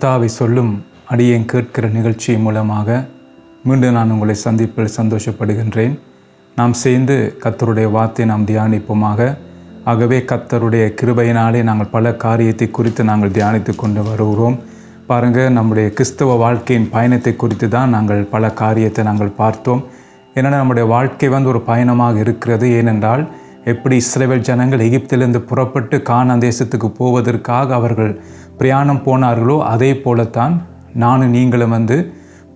கர்த்தாவை சொல்லும் அடியேன் கேட்கிற நிகழ்ச்சி மூலமாக மீண்டும் நான் உங்களை சந்திப்பில் சந்தோஷப்படுகின்றேன். நாம் சேர்ந்து கர்த்தருடைய வார்த்தையை நாம் தியானிப்போமாக. ஆகவே கர்த்தருடைய கிருபையினாலே நாங்கள் பல காரியத்தை குறித்து நாங்கள் தியானித்து கொண்டு வருகிறோம். பாருங்கள், நம்முடைய கிறிஸ்தவ வாழ்க்கையின் பயணத்தை குறித்து தான் நாங்கள் பல காரியத்தை நாங்கள் பார்த்தோம். ஏன்னா நம்முடைய வாழ்க்கை ஒரு பயணமாக இருக்கிறது. ஏனென்றால் எப்படி இஸ்ரவேல் ஜனங்கள் எகிப்திலிருந்து புறப்பட்டு கானான் தேசத்துக்கு போவதற்காக அவர்கள் பிரயாணம் போனார்களோ அதே போலத்தான் நானும் நீங்களும்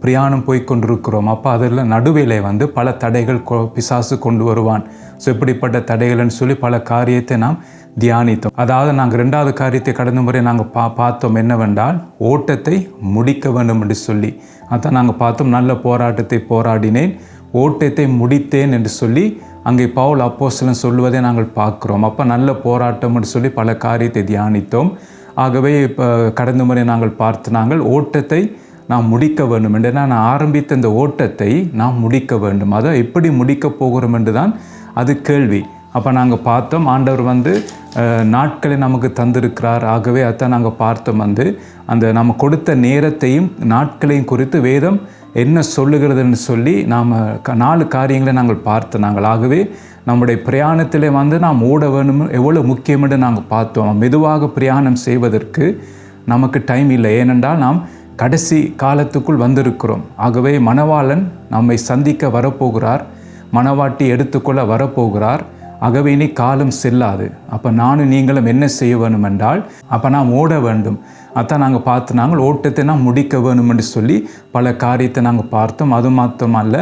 பிரயாணம் போய் கொண்டிருக்கிறோம். அப்போ அதில் நடுவிலே பல தடைகள் பிசாசு கொண்டு வருவான். ஸோ இப்படிப்பட்ட தடைகள்னு சொல்லி பல காரியத்தை நாம் தியானித்தோம். அதாவது நாங்கள் 2வது காரியத்தை கடந்த முறை நாங்கள் பார்த்தோம் என்னவென்றால் ஓட்டத்தை முடிக்க வேண்டும் என்று சொல்லி. அதான் நாங்கள் பார்த்தோம், நல்ல போராட்டத்தை போராடினேன், ஓட்டத்தை முடித்தேன் என்று சொல்லி அங்கே பவுல் அப்போஸ்தலன் சொல்லுவதை நாங்கள் பார்க்குறோம். அப்போ நல்ல போராட்டம் என்று சொல்லி பல காரியத்தை தியானித்தோம். ஆகவே இப்போ கடந்த முறை நாங்கள் ஓட்டத்தை நாம் முடிக்க வேண்டும் என்று, நான் ஆரம்பித்த இந்த ஓட்டத்தை நாம் முடிக்க வேண்டும். அதை எப்படி முடிக்க போகிறோம் என்று தான் அது கேள்வி. அப்போ நாங்கள் பார்த்தோம், ஆண்டவர் நாட்களை நமக்கு தந்திருக்கிறார். ஆகவே அதான் நாங்கள் பார்த்தோம், அந்த நம்ம கொடுத்த நேரத்தையும் நாட்களையும் குறித்து வேதம் என்ன சொல்லுகிறதுன்னு சொல்லி நாம் 4 காரியங்களை நாங்கள் பார்த்தோம். ஆகவே நம்முடைய பிரயாணத்திலே நாம் ஓட வேணும் எவ்வளோ முக்கியம் என்று நாங்கள் பார்த்தோம். மெதுவாக பிரயாணம் செய்வதற்கு நமக்கு டைம் இல்லை. ஏனென்றால் நாம் கடைசி காலத்துக்குள் வந்திருக்கிறோம். ஆகவே மணவாளன் நம்மை சந்திக்க வரப்போகிறார், மணவாட்டி எடுத்துக்கொள்ள வரப்போகிறார். ஆகவே இனி காலம் செல்லாது. அப்போ நானும் நீங்களும் என்ன செய்ய வேணும் என்றால், அப்போ நாம் ஓட வேண்டும். அதான் நாங்கள் பார்த்து ஓட்டத்தை நாம் முடிக்க வேணும் என்று சொல்லி பல காரியத்தை நாங்கள் பார்த்தோம். அது மாத்திரமல்ல,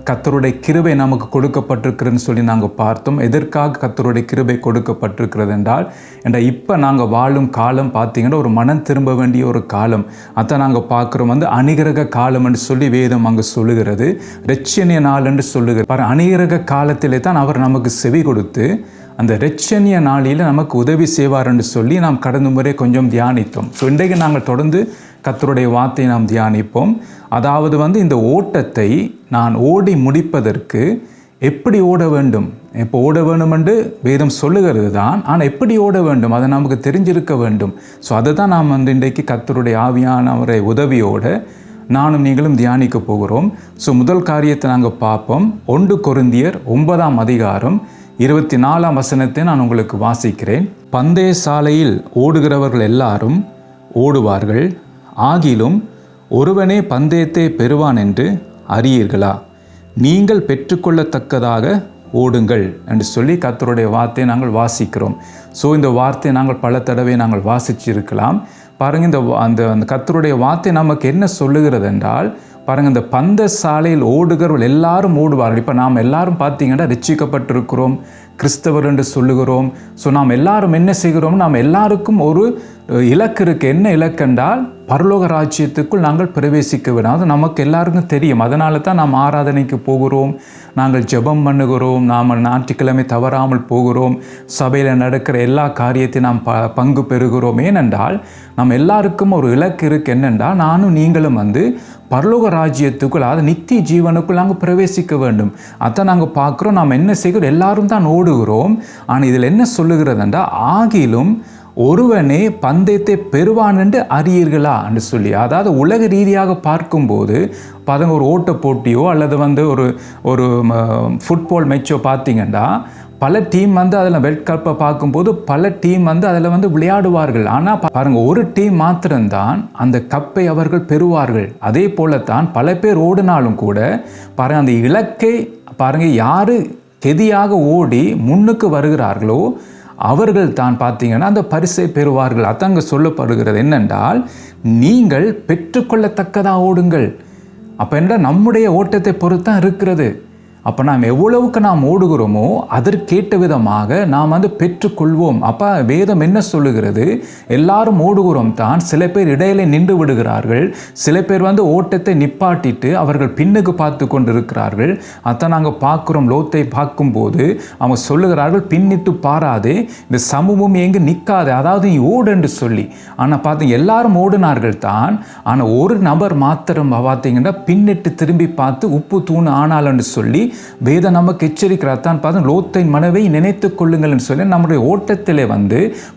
கர்த்தருடைய கிருபை நமக்கு கொடுக்கப்பட்டிருக்கிறதுன்னு சொல்லி நாங்கள் பார்த்தோம். எதற்காக கர்த்தருடைய கிருபை கொடுக்கப்பட்டிருக்கிறது என்றால், இப்போ நாங்கள் வாழும் காலம் பார்த்தீங்கன்னா ஒரு மனம் திரும்ப வேண்டிய ஒரு காலம். அதான் நாங்கள் பார்க்குறோம், அணிகிரக காலம் என்று சொல்லி வேதம் அங்கே சொல்லுகிறது. இரட்சணிய நாள் என்று சொல்லுகிறது. அணிகிரக காலத்திலே தான் அவர் நமக்கு செவி கொடுத்து அந்த இரட்சணிய நாளில் நமக்கு உதவி செய்வார் என்று சொல்லி நாம் கடந்த முறை கொஞ்சம் தியானித்தோம். ஸோ இன்றைக்கு நாங்கள் தொடர்ந்து கர்த்தருடைய வார்த்தையை நாம் தியானிப்போம். அதாவது இந்த ஓட்டத்தை நான் ஓடி முடிப்பதற்கு எப்படி ஓட வேண்டும், இப்போ ஓட வேண்டும் என்று வேதம் சொல்லுகிறது தான். ஆனால் எப்படி ஓட வேண்டும் அதை நமக்கு தெரிஞ்சிருக்க வேண்டும். ஸோ அதை தான் நாம் இன்றைக்கு கர்த்தருடைய ஆவியானவரை உதவியோடு நானும் நீங்களும் தியானிக்க போகிறோம். ஸோ முதல் காரியத்தை நாங்கள் பார்ப்போம். 1 கொரிந்தியர் 9ஆம் அதிகாரம் 24ஆம் வசனத்தை நான் உங்களுக்கு வாசிக்கிறேன். பந்தய சாலையில் ஓடுகிறவர்கள் எல்லாரும் ஓடுவார்கள், ஆகிலும் ஒருவனே பந்தயத்தை பெறுவான் என்று அறியீர்களா? நீங்கள் பெற்றுக்கொள்ளத்தக்கதாக ஓடுங்கள் என்று சொல்லி கர்த்தருடைய வார்த்தையை நாங்கள் வாசிக்கிறோம். ஸோ இந்த வார்த்தையை நாங்கள் பல தடவை நாங்கள் வாசிச்சிருக்கலாம். பாருங்கள், அந்த கர்த்தருடைய வார்த்தை நமக்கு என்ன சொல்லுகிறது என்றால், பாருங்கள், இந்த பந்த சாலையில் ஓடுகிறவர்கள் எல்லாரும் ஓடுவார்கள். இப்போ நாம் எல்லாரும் பார்த்தீங்கன்னா ரட்சிக்கப்பட்டிருக்கிறோம், கிறிஸ்தவர் என்று சொல்லுகிறோம். ஸோ நாம் எல்லாரும் என்ன செய்கிறோம், நாம் எல்லாருக்கும் ஒரு இலக்கு இருக்குது. என்ன இலக்கு என்றால், பரலோக ராஜ்யத்துக்குள் நாங்கள் பிரவேசிக்க வேண்டும். அது நமக்கு எல்லாருக்கும் தெரியும். அதனால தான் நாம் ஆராதனைக்கு போகிறோம், நாங்கள் ஜெபம் பண்ணுகிறோம், நாம் ஞாயிற்றுக்கிழமை தவறாமல் போகிறோம், சபையில் நடக்கிற எல்லா காரியத்தையும் நாம் பங்கு பெறுகிறோம். ஏனென்றால் நம்ம எல்லாருக்கும் ஒரு இலக்கு இருக்குது. என்னென்றால், நானும் நீங்களும் பரலோக ராஜ்யத்துக்குள், அதாவது நித்திய ஜீவனுக்குள் நாங்கள் பிரவேசிக்க வேண்டும். அதை நாங்கள் பார்க்குறோம். நாம் என்ன செய்கிறோம், எல்லாரும் தான் ஓடுகிறோம். ஆனால் இதில் என்ன சொல்லுகிறது என்றால், ஆகிலும் ஒருவனே பந்தயத்தை பெறுவான் என்று அறியீர்களா என்று சொல்லி. அதாவது உலக ரீதியாக பார்க்கும்போது ஒரு ஓட்ட போட்டியோ அல்லது ஒரு ஃபுட்பால் மேட்சோ பார்த்தீங்கன்னா பல டீம் அதில் வேர்ல்ட் கப்பை பார்க்கும்போது பல டீம் அதில் விளையாடுவார்கள். ஆனால் பாருங்கள், ஒரு டீம் மாத்திரம்தான் அந்த கப்பை அவர்கள் பெறுவார்கள். அதே போலத்தான் பல பேர் ஓடினாலும் கூட பாருங்கள், அந்த இலக்கை பாருங்கள், யார் கெதியாக ஓடி முன்னுக்கு வருகிறார்களோ அவர்கள் தான் பார்த்தீங்கன்னா அந்த பரிசை பெறுவார்கள். அத்தங்க சொல்லப்படுகிறது என்னென்றால், நீங்கள் பெற்றுக்கொள்ளத்தக்கதாக ஓடுங்கள். அப்போ என்றால் நம்முடைய ஓட்டத்தை பொறுத்தான் இருக்கிறது. அப்போ நாம் எவ்வளவுக்கு நாம் ஓடுகிறோமோ அதற்கேற்ற விதமாக நாம் பெற்றுக்கொள்வோம். அப்போ வேதம் என்ன சொல்லுகிறது, எல்லாரும் ஓடுகிறோம் தான். சில பேர் இடையில நின்று விடுகிறார்கள், சில பேர் ஓட்டத்தை நிப்பாட்டிட்டு அவர்கள் பின்னுக்கு பார்த்து கொண்டு இருக்கிறார்கள். அதான் நாங்கள் பார்க்குறோம். லோத்தை பார்க்கும்போது அவங்க சொல்லுகிறார்கள், பின்னிட்டு பாராதே, இந்த சமூகம் எங்கே நிற்காது, அதாவது நீ ஓடு என்று சொல்லி. ஆனால் பார்த்தீங்க, எல்லாரும் ஓடினார்கள் தான். ஆனால் ஒரு நபர் மாத்திரம் பார்த்தீங்கன்னா பின்னிட்டு திரும்பி பார்த்து உப்பு தூண் ஆனால்னு சொல்லி வேதம் நமக்கு எச்சரிக்கிறார். தான் பார்த்து லோத்தின் மனைவை நினைத்து கொள்ளுங்கள்னு சொல்லி நம்முடைய ஓட்டத்திலே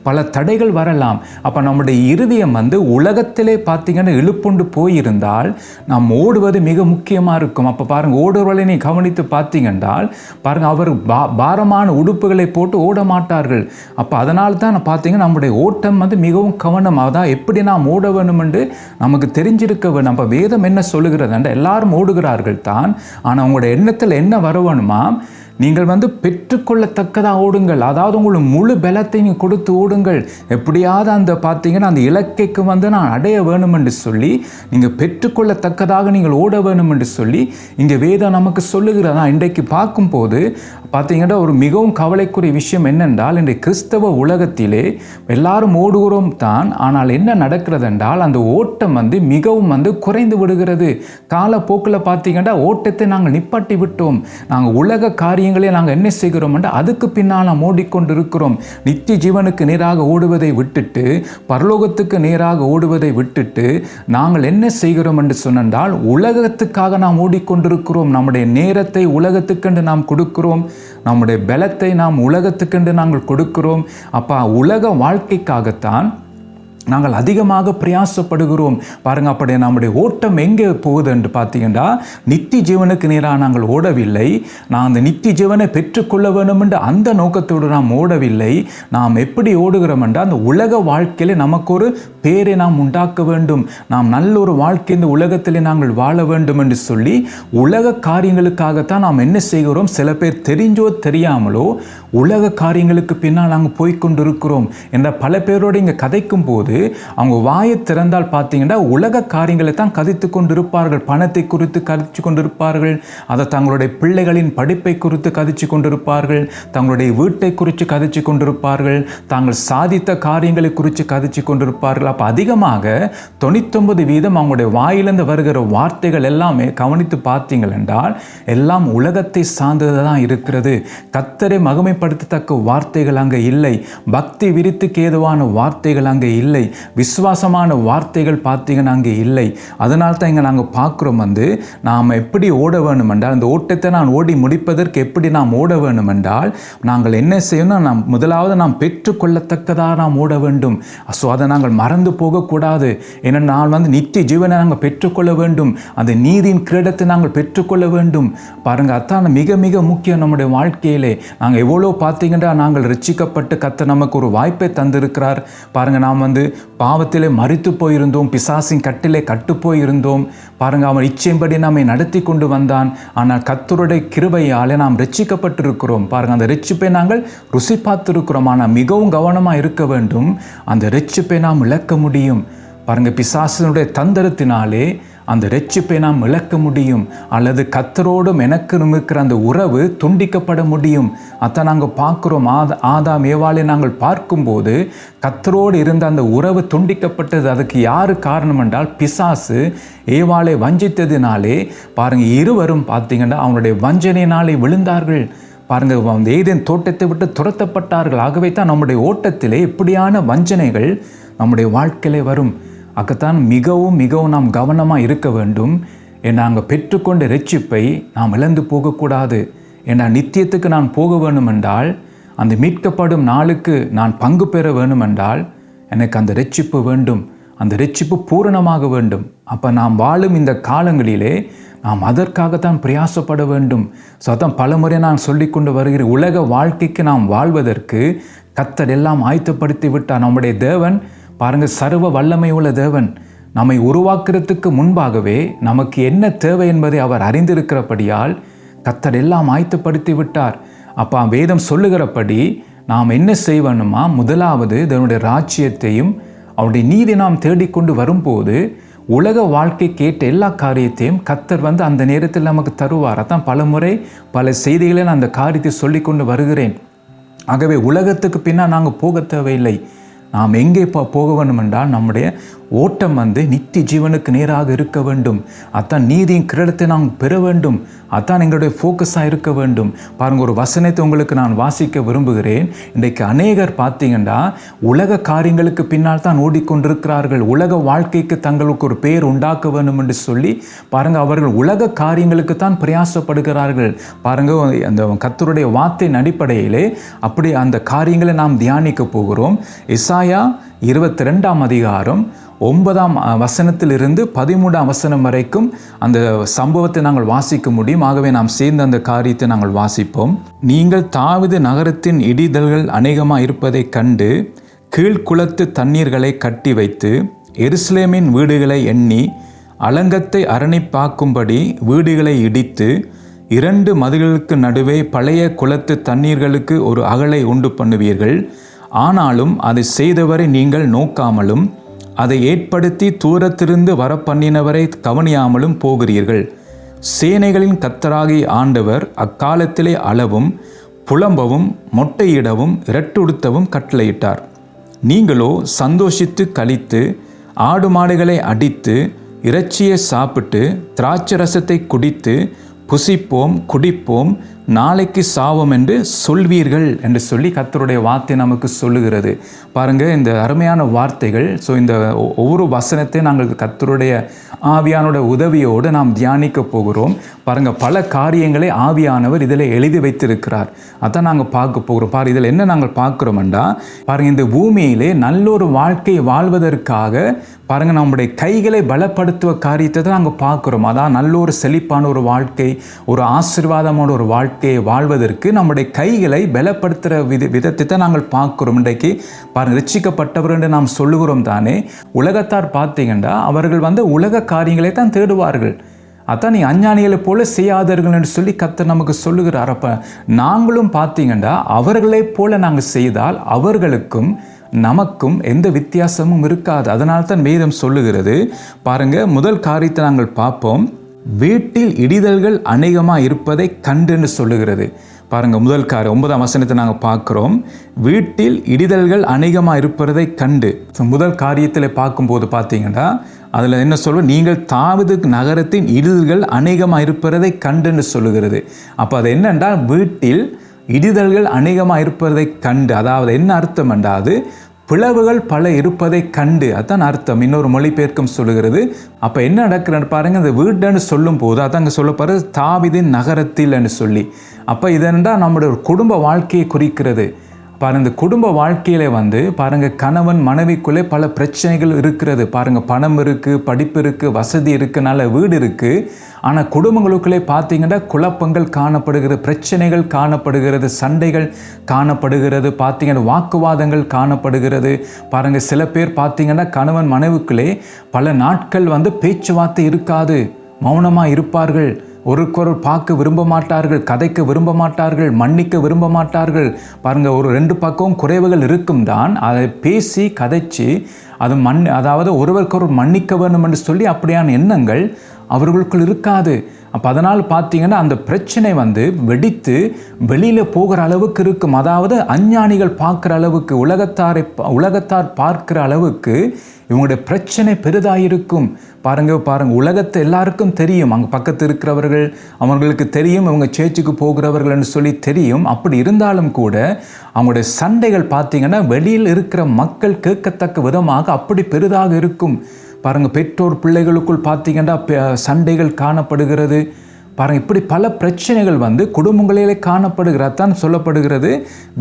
பல தடைகள் வரலாம். அப்போ நம்முடைய இருதயம் உலகத்திலே பார்த்தீங்கன்னா இழுப்புண்டு போயிருந்தால் நாம் ஓடுவது மிக முக்கியமாக இருக்கும். அப்போ பாருங்கள், ஓடுவர்களை நீ கவனித்து பார்த்தீங்கன்றால் பாருங்கள், அவர் பாரமான உடுப்புகளை போட்டு ஓட மாட்டார்கள். அப்போ அதனால தான் பார்த்தீங்கன்னா நம்முடைய ஓட்டம் மிகவும் கவனம். அதான் எப்படி நாம் ஓட வேணும் என்று நமக்கு தெரிஞ்சிருக்க வேணும். நம்ம வேதம் என்ன சொல்லுகிறது, எல்லாரும் ஓடுகிறார்கள் தான், ஆனால் உங்களுடைய எண்ணத்தில் என்ன வர வேணுமா, நீங்கள் பெற்றுக்கொள்ளத்தக்கதாக ஓடுங்கள். அதாவது உங்களுக்கு முழு பலத்தை நீங்கள் கொடுத்து ஓடுங்கள். எப்படியாவது பார்த்தீங்கன்னா அந்த இலக்கைக்கு நான் அடைய வேணும் என்று சொல்லி நீங்கள் பெற்றுக்கொள்ளத்தக்கதாக நீங்கள் ஓட வேணும் என்று சொல்லி இங்கே வேதம் நமக்கு சொல்லுகிறதா. இன்றைக்கு பார்க்கும்போது பார்த்தீங்கன்னா ஒரு மிகவும் கவலைக்குரிய விஷயம் என்னென்றால், இன்றைக்கு கிறிஸ்தவ உலகத்திலே எல்லாரும் ஓடுகிறோம் தான், ஆனால் என்ன நடக்கிறது என்றால் அந்த ஓட்டம் மிகவும் குறைந்து விடுகிறது. காலப்போக்கில் பார்த்தீங்கன்னா ஓட்டத்தை நாங்கள் நிப்பாட்டி விட்டோம். நாங்கள் உலக காரியங்களே நாங்கள் என்ன செய்கிறோம் என்றால் அதுக்கு பின்னால் நாம் ஓடிக்கொண்டிருக்கிறோம். நித்திய ஜீவனுக்கு நேராக ஓடுவதை விட்டுட்டு, பரலோகத்துக்கு நேராக ஓடுவதை விட்டுட்டு நாங்கள் என்ன செய்கிறோம் என்று சொன்னால் உலகத்துக்காக நாம் ஓடிக்கொண்டிருக்கிறோம். நம்முடைய நேரத்தை உலகத்துக்கென்று நாம் கொடுக்கிறோம். நம்முடைய பலத்தை நாம் உலகத்துக்கென்று நாங்கள் கொடுக்கிறோம். அப்போ உலக வாழ்க்கைக்காகத்தான் நாங்கள் அதிகமாக பிரயாசப்படுகிறோம். பாருங்கள், அப்படியே நம்முடைய ஓட்டம் எங்கே போகுது என்று பார்த்தீங்கன்னா நித்திய ஜீவனுக்கு நேராக நாங்கள் ஓடவில்லை. நான் அந்த நித்திய ஜீவனை பெற்றுக்கொள்ள வேண்டும் என்று அந்த நோக்கத்தோடு நாம் ஓடவில்லை. நாம் எப்படி ஓடுகிறோம் என்றால் அந்த உலக வாழ்க்கையில் நமக்கு ஒரு பேரை நாம் உண்டாக்க வேண்டும். நாம் நல்ல ஒரு வாழ்க்கை இந்த உலகத்திலே நாங்கள் வாழ வேண்டும் என்று சொல்லி உலக காரியங்களுக்காகத்தான் நாம் என்ன செய்கிறோம். சில பேர் தெரிஞ்சோ தெரியாமலோ உலக காரியங்களுக்கு பின்னால் நாங்கள் போய்கொண்டிருக்கிறோம் என்ற பல பேரோடு இங்கே கதைக்கும் போது அவங்க வாயை திறந்தால் பார்த்தீங்கன்னா உலக காரியங்களை தான் கதைத்து கொண்டிருப்பார்கள். பணத்தை குறித்து கதைச்சு கொண்டிருப்பார்கள், அதை தங்களுடைய பிள்ளைகளின் படிப்பை குறித்து கதைச்சு கொண்டிருப்பார்கள், தங்களுடைய வீட்டை குறித்து கதைச்சு கொண்டிருப்பார்கள், தாங்கள் சாதித்த காரியங்களை குறித்து கதைச்சு கொண்டிருப்பார்கள். அப்போ அதிகமாக 99% அவங்களுடைய வாயிலிருந்து வருகிற வார்த்தைகள் எல்லாமே கவனித்து பார்த்தீங்கள் என்றால் எல்லாம் உலகத்தை சார்ந்தது தான் இருக்கிறது. கர்த்தரை மகிமைப்படுத்தத்தக்க வார்த்தைகள் அங்கே இல்லை. பக்தி விருத்திக்கு ஏதுவான வார்த்தைகள் அங்கே இல்லை. விசுவாசமான வார்த்தைகள் பார்த்தீங்கன்னா அங்கே இல்லை. அதனால தான் இங்கே நாங்கள் பார்க்குறோம் நாம் எப்படி ஓட வேணும் என்றால் அந்த ஓட்டத்தை நான் ஓடி முடிப்பதற்கு எப்படி நாம் ஓட வேணும் என்றால் நாங்கள் என்ன செய்யணும், முதலாவது நாம் பெற்றுக்கொள்ளத்தக்கதாக நாம் ஓட வேண்டும். ஸோ அதை நாங்கள் மறந்து போகக்கூடாது. ஏன்னா நான் நித்திய ஜீவனை நாங்கள் பெற்றுக்கொள்ள வேண்டும். அந்த நீதியின் கிரீடத்தை நாங்கள் பெற்றுக்கொள்ள வேண்டும். பாருங்கள், அதான் மிக மிக முக்கியம் நம்முடைய வாழ்க்கையிலே. நாங்கள் எவ்வளோ பார்த்தீங்கன்னா நாங்கள் ரட்சிக்கப்பட்டு கர்த்தர் நமக்கு ஒரு வாய்ப்பை தந்திருக்கிறார். பாருங்கள், நாம் பாவத்திலே மரித்து போயிருந்தோம், பிசாசின் கட்டிலே கட்டு போயிருந்தோம். பாருங்கள், அவன் இச்சையின்படி நம்மை நடத்தி கொண்டு வந்தான். ஆனால் கர்த்தருடைய கிருபையாலே நாம் ரட்சிக்கப்பட்டிருக்கிறோம். பாருங்கள், அந்த ரட்சிப்பை நாங்கள் ருசி பார்த்திருக்கிறோம். ஆனால் மிகவும் கவனமாக இருக்க வேண்டும். அந்த ரட்சிப்பை நாம் இழக்க முடியும். பாருங்கள், பிசாசினுடைய தந்திரத்தினாலே அந்த ரட்சிப்பை நாம் இழக்க முடியும். அல்லது கர்த்தரோடும் எனக்கு இருக்கிற அந்த உறவு துண்டிக்கப்பட முடியும். அதான் நாங்கள் பார்க்குறோம். ஆதாம் ஏவாளை நாங்கள் பார்க்கும்போது கர்த்தரோடு இருந்த அந்த உறவு துண்டிக்கப்பட்டது. அதுக்கு யார் காரணம் என்றால் பிசாசு ஏவாளை வஞ்சித்ததினாலே. பாருங்கள், இருவரும் பார்த்தீங்கன்னா அவனுடைய வஞ்சனையினாலே விழுந்தார்கள். பாருங்கள், அந்த ஏதேன் தோட்டத்தை விட்டு துரத்தப்பட்டார்கள். ஆகவே தான் நம்முடைய ஓட்டத்திலே இப்படியான வஞ்சனைகள் நம்முடைய வாழ்க்கையிலே வரும். அதுதான் மிகவும் மிகவும் நாம் கவனமாக இருக்க வேண்டும். நாங்கள் பெற்றுக்கொண்ட ரட்சிப்பை நாம் இழந்து போகக்கூடாது. ஏன்னா நித்தியத்துக்கு நான் போக வேணும் என்றால், அந்த மீட்கப்படும் நாளுக்கு நான் பங்கு பெற வேணும் என்றால் எனக்கு அந்த ரட்சிப்பு வேண்டும். அந்த ரட்சிப்பு பூரணமாக வேண்டும். அப்போ நாம் வாழும் இந்த காலங்களிலே நாம் அதற்காகத்தான் பிரயாசப்பட வேண்டும். ஸோ அதான் பலமுறை நான் சொல்லிக்கொண்டு வருகிற உலக வாழ்க்கைக்கு நாம் வாழ்வதற்கு கர்த்தர் எல்லாம் ஆயத்தப்படுத்தி விட்டார். நம்முடைய தேவன் பாருங்கள், சர்வ வல்லமை உள்ள தேவன். நம்மை உருவாக்குறதுக்கு முன்பாகவே நமக்கு என்ன தேவை என்பதை அவர் அறிந்திருக்கிறபடியால் கர்த்தர் எல்லாம் ஆயத்தப்படுத்தி விட்டார். அப்போ வேதம் சொல்லுகிறபடி நாம் என்ன செய்யணுமா, முதலாவது இதனுடைய ராஜ்யத்தையும் அவருடைய நீதி நாம் தேடிக்கொண்டு வரும்போது உலக வாழ்க்கை கேட்ட எல்லா காரியத்தையும் கர்த்தர் அந்த நேரத்தில் நமக்கு தருவார். அதான் பல முறை பல செய்திகளை நான் அந்த காரியத்தை சொல்லி கொண்டு வருகிறேன். ஆகவே உலகத்துக்கு பின்னால் நாங்கள் போக தேவையில்லை. நாம் எங்கே போக வேண்டும் என்றால் நம்முடைய ஓட்டம் வந்து நித்திய ஜீவனுக்கு நேராக இருக்க வேண்டும். அதான் நீதியின் கிரீடத்தை நாம் பெற வேண்டும். அதான் எங்களுடைய ஃபோக்கஸாக இருக்க வேண்டும். பாருங்கள், ஒரு வசனத்தை உங்களுக்கு நான் வாசிக்க விரும்புகிறேன். இன்றைக்கு அநேகர் பார்த்தீங்கன்னா உலக காரியங்களுக்கு பின்னால் தான் ஓடிக்கொண்டிருக்கிறார்கள். உலக வாழ்க்கைக்கு தங்களுக்கு ஒரு பெயர் உண்டாக்க வேண்டும் என்று சொல்லி பாருங்கள், அவர்கள் உலக காரியங்களுக்கு தான் பிரயாசப்படுகிறார்கள். பாருங்கள், அந்த கர்த்தருடைய வார்த்தையின் அடிப்படையிலே அப்படி அந்த காரியங்களை நாம் தியானிக்க போகிறோம். எசாயா 22ஆம் அதிகாரம் 9ஆம் வசனத்திலிருந்து 13ஆம் வசனம் வரைக்கும் அந்த சம்பவத்தை நாங்கள் வாசிக்க முடியும். ஆகவே நாம் சேர்ந்து அந்த காரியத்தை நாங்கள் வாசிப்போம். நீங்கள் தாவீது நகரத்தின் இடிதல்கள் அநேகமாக இருப்பதை கண்டு கீழ்குளத்து தண்ணீர்களை கட்டி வைத்து எருசலேமின் வீடுகளை எண்ணி அலங்கத்தை அரணிப்பாக்கும்படி வீடுகளை இடித்து 2 மதில்களுக்கு நடுவே பழைய குளத்து தண்ணீர்களுக்கு ஒரு அகலை உண்டு பண்ணுவீர்கள். ஆனாலும் அதை செய்தவரை நீங்கள் நோக்காமலும் அதை ஏற்படுத்தி தூரத்திலிருந்து வரப்பண்ணினவரை கவனியாமலும் போகிறீர்கள். சேனைகளின் கர்த்தராகிய ஆண்டவர் அக்காலத்திலே அளவும் புலம்பவும் மொட்டையிடவும் இரட்டுடுத்தவும் கட்டளையிட்டார். நீங்களோ சந்தோஷித்து களித்து ஆடு மாடுகளை அடித்து இறைச்சியை சாப்பிட்டு திராட்சை ரசத்தை குடித்து புசிப்போம் குடிப்போம் நாளைக்கு சாவோம் என்று சொல்வீர்கள் என்று சொல்லி கர்த்தருடைய வார்த்தை நமக்கு சொல்லுகிறது. பாருங்கள், இந்த அருமையான வார்த்தைகள். ஸோ இந்த ஒவ்வொரு வசனத்தை நாங்கள் கர்த்தருடைய ஆவியானுடைய உதவியோடு நாம் தியானிக்க போகிறோம். பாருங்கள், பல காரியங்களை ஆவியானவர் இதில் எழுதி வைத்திருக்கிறார். அதான் நாங்கள் பார்க்க போகிறோம். இதில் என்ன நாங்கள் பார்க்குறோம்டா, பாருங்கள், இந்த பூமியிலே நல்லொரு வாழ்க்கை வாழ்வதற்காக பாருங்கள் நம்முடைய கைகளை பலப்படுத்துவ காரியத்தை தான் நாங்கள் பார்க்குறோம். அதான் நல்ல ஒரு செழிப்பான ஒரு வாழ்க்கை, ஒரு ஆசீர்வாதமான ஒரு வாழ்க்கையை வாழ்வதற்கு நம்முடைய கைகளை பலப்படுத்துகிற விதத்தை தான் நாங்கள் பார்க்குறோம். இன்றைக்கு பாருங்கள், ரட்சிக்கப்பட்டவர் என்று நாம் சொல்லுகிறோம் தானே. உலகத்தார் பார்த்தீங்கன்னா அவர்கள் வந்து உலக காரியங்களை தான் தேடுவார்கள். அதான் நீ அஞ்ஞானிகளை போல செய்யாதீர்கள் என்று சொல்லி கர்த்தர் நமக்கு சொல்லுகிறார். அப்போ நாங்களும் பார்த்தீங்கன்னா அவர்களை போல நாங்கள் செய்தால் அவர்களுக்கும் நமக்கும் எந்த வித்தியாசமும் இருக்காது. அதனால தான் வேதம் சொல்லுகிறது. பாருங்க, முதல் காரியத்தை நாங்கள் பார்ப்போம். வீட்டில் இடிதல்கள் அநேகமாக இருப்பதை கண்டுன்னு சொல்லுகிறது. பாருங்க, முதல் காரியம் 9ஆம் வசனத்தை நாங்கள் பார்க்குறோம். வீட்டில் இடிதல்கள் அநேகமாக இருப்பதை கண்டு. முதல் காரியத்தில் பார்க்கும்போது பார்த்தீங்கன்னா அதில் என்ன சொல்லுவோம், நீங்கள் தாவீது நகரத்தின் இடிதல்கள் அநேகமாக இருப்பதை கண்டுன்னு சொல்லுகிறது. அப்போ அது என்னென்றால் வீட்டில் இடிதல்கள் அநேகமாக இருப்பதை கண்டு. அதாவது என்ன அர்த்தம் என்றால் பிளவுகள் பல இருப்பதை கண்டு, அதுதான் அர்த்தம். இன்னொரு மொழிபெயர்க்கம் சொல்லுகிறது. அப்போ என்ன நடக்கிறது பாருங்கள், இந்த வீடுன்னு சொல்லும் போது அதாங்க சொல்லப்படுறது தாவீதின் நகரத்தில் சொல்லி. அப்போ இதென்றா நம்முடைய ஒரு குடும்ப வாழ்க்கையை குறிக்கிறது. பாருங்கள், இந்த குடும்ப வாழ்க்கையில் வந்து பாருங்கள் கணவன் மனைவிக்குள்ளே பல பிரச்சனைகள் இருக்கிறது. பாருங்கள், பணம் இருக்குது, படிப்பு இருக்குது, வசதி இருக்குது, நல்ல வீடு இருக்குது. ஆனால் குடும்பங்களுக்குள்ளே பார்த்தீங்கன்னா குழப்பங்கள் காணப்படுகிறது, பிரச்சனைகள் காணப்படுகிறது, சண்டைகள் காணப்படுகிறது, பார்த்தீங்கன்னா வாக்குவாதங்கள் காணப்படுகிறது. பாருங்கள், சில பேர் பார்த்தீங்கன்னா கணவன் மனைவிக்குள்ளே பல நாட்கள் வந்து பேச்சுவார்த்தை இருக்காது, மௌனமாக இருப்பார்கள். ஒருக்கொருவர் பார்க்க விரும்ப மாட்டார்கள், கதைக்க விரும்ப மாட்டார்கள், மன்னிக்க விரும்ப மாட்டார்கள். பாருங்கள், ஒரு 2 பக்கம் குறைவுகள் இருக்கும் தான், அதை பேசி கதைச்சு அது அதாவது ஒருவருக்கொருவர் மன்னிக்க வேண்டும் என்று சொல்லி அப்படியான எண்ணங்கள் அவர்களுக்குள் இருக்காது. அப்போ அதனால் பார்த்தீங்கன்னா அந்த பிரச்சனை வந்து வெடித்து வெளியில் போகிற அளவுக்கு இருக்கும். அதாவது அஞ்ஞானிகள் பார்க்குற அளவுக்கு, உலகத்தார் பார்க்குற அளவுக்கு இவங்களுடைய பிரச்சனை பெரிதாயிருக்கும். பாருங்கள், உலகத்தை எல்லாருக்கும் தெரியும், அங்கே பக்கத்து இருக்கிறவர்கள் அவங்களுக்கு தெரியும், இவங்க சேர்ச்சுக்கு போகிறவர்கள் என்று சொல்லி தெரியும். அப்படி இருந்தாலும் கூட அவங்களுடைய சண்டைகள் பார்த்தீங்கன்னா வெளியில் இருக்கிற மக்கள் கேட்கத்தக்க விதமாக அப்படி பெரிதாக இருக்கும். பாருங்கள், பெற்றோர் பிள்ளைகளுக்குள் பார்த்தீங்கன்னா சண்டைகள் காணப்படுகிறது. பாருங்கள், இப்படி பல பிரச்சனைகள் வந்து குடும்பங்களிலே காணப்படுகிறதான் சொல்லப்படுகிறது.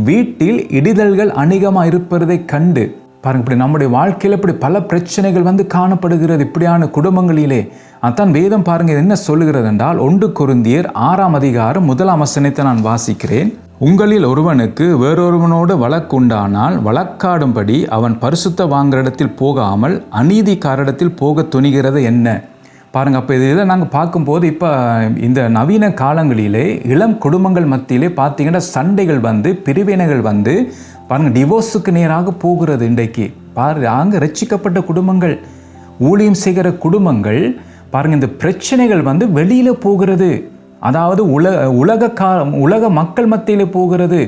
வீட்டில் இடிதல்கள் அநேகமாக இருப்பதை கண்டு. பாருங்கள், இப்படி நம்முடைய வாழ்க்கையில் இப்படி பல பிரச்சனைகள் வந்து காணப்படுகிறது இப்படியான குடும்பங்களிலே. அதான் வேதம் பாருங்கள் என்ன சொல்லுகிறது என்றால் 1 கொரிந்தியர் 6ஆம் அதிகாரம் 1ஆம் வசனத்தை நான் வாசிக்கிறேன். உங்களில் ஒருவனுக்கு வேறொருவனோடு வழக்குண்டானால் வழக்காடும்படி அவன் பரிசுத்த வாங்குற இடத்தில் போகாமல் அநீதிக்காரிடத்தில் போக துணிகிறது என்ன? பாருங்கள், அப்போ இதில் நாங்கள் பார்க்கும்போது இப்போ இந்த நவீன காலங்களிலே இளம் குடும்பங்கள் மத்தியிலே பார்த்தீங்கன்னா சண்டைகள் வந்து பிரிவினைகள் வந்து பாருங்கள் டிவோர்ஸுக்கு நேராக போகிறது. இன்றைக்கு அங்கே ரட்சிக்கப்பட்ட குடும்பங்கள், ஊழியம் செய்கிற குடும்பங்கள் பாருங்கள் இந்த பிரச்சனைகள் வந்து வெளியில் போகிறது. அதாவது உலக மக்கள் மத்தியிலே போகிறது,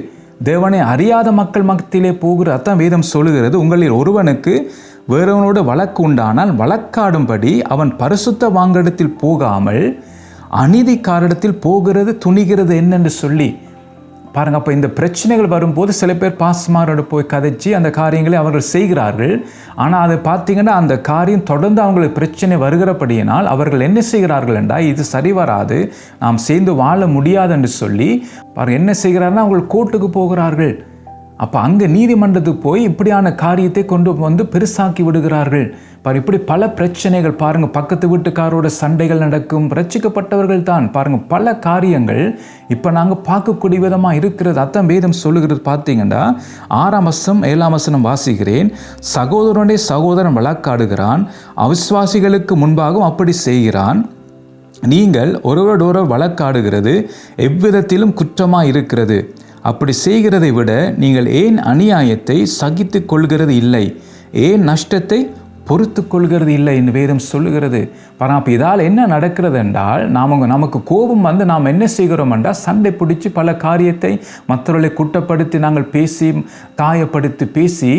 தேவனை அறியாத மக்கள் மத்தியிலே போகிறது. அதான் வேதம் சொல்லுகிறது. உங்களில் ஒருவனுக்கு வேறவனோடு வழக்கு உண்டானால் வழக்காடும்படி அவன் பரிசுத்த வாங்கடத்தில் போகாமல் அநீதிக்காரிடத்தில் போகிறது துணிகிறது என்னென்று சொல்லி பாருங்கள். அப்போ இந்த பிரச்சனைகள் வரும்போது சில பேர் பாஸ்மாரோடு போய் கதைச்சி அந்த காரியங்களை அவர்கள் செய்கிறார்கள். ஆனால் அதை பார்த்தீங்கன்னா அந்த காரியம் தொடர்ந்து அவங்களுக்கு பிரச்சனை வருகிறபடியினால் அவர்கள் என்ன செய்கிறார்கள் என்றால் இது சரி வராது, நாம் சேர்ந்து வாழ முடியாது என்று சொல்லி பாருங்கள் என்ன செய்கிறார்கள், அவர்கள் கோர்ட்டுக்கு போகிறார்கள். அப்போ அங்கே நீதிமன்றத்துக்கு போய் இப்படியான காரியத்தை கொண்டு வந்து பெருசாக்கி விடுகிறார்கள். இப்படி பல பிரச்சனைகள் பாருங்கள், பக்கத்து வீட்டுக்காரோட சண்டைகள் நடக்கும், ரட்சிக்கப்பட்டவர்கள் தான் பாருங்கள் பல காரியங்கள் இப்போ நாங்கள் பார்க்கக்கூடிய விதமாக இருக்கிறது. அதான் வேதம் சொல்லுகிறது. பார்த்தீங்கன்னா 6ஆம் வசனம் 7ஆம் வசனம் வாசிக்கிறேன். சகோதரனுடைய சகோதரன் வழக்காடுகிறான், அவிசுவாசிகளுக்கு முன்பாகவும் அப்படி செய்கிறான். நீங்கள் ஒருவரோடொருவர் வழக்காடுகிறது எவ்விதத்திலும் குற்றமாக இருக்கிறது. அப்படி செய்கிறதை விட நீங்கள் ஏன் அநியாயத்தை சகித்து கொள்கிறது இல்லை, ஏன் நஷ்டத்தை பொறுத்து கொள்கிறது இல்லை என்று வேதம் சொல்லுகிறது. அப்போ இதால் என்ன நடக்கிறது என்றால் நமக்கு கோபம் வந்து நாம் என்ன செய்கிறோம் என்றால் சண்டை பிடிச்சி பல காரியத்தை மற்றவர்களை குற்றப்படுத்தி நாங்கள் பேசி காயப்படுத்தி பேசி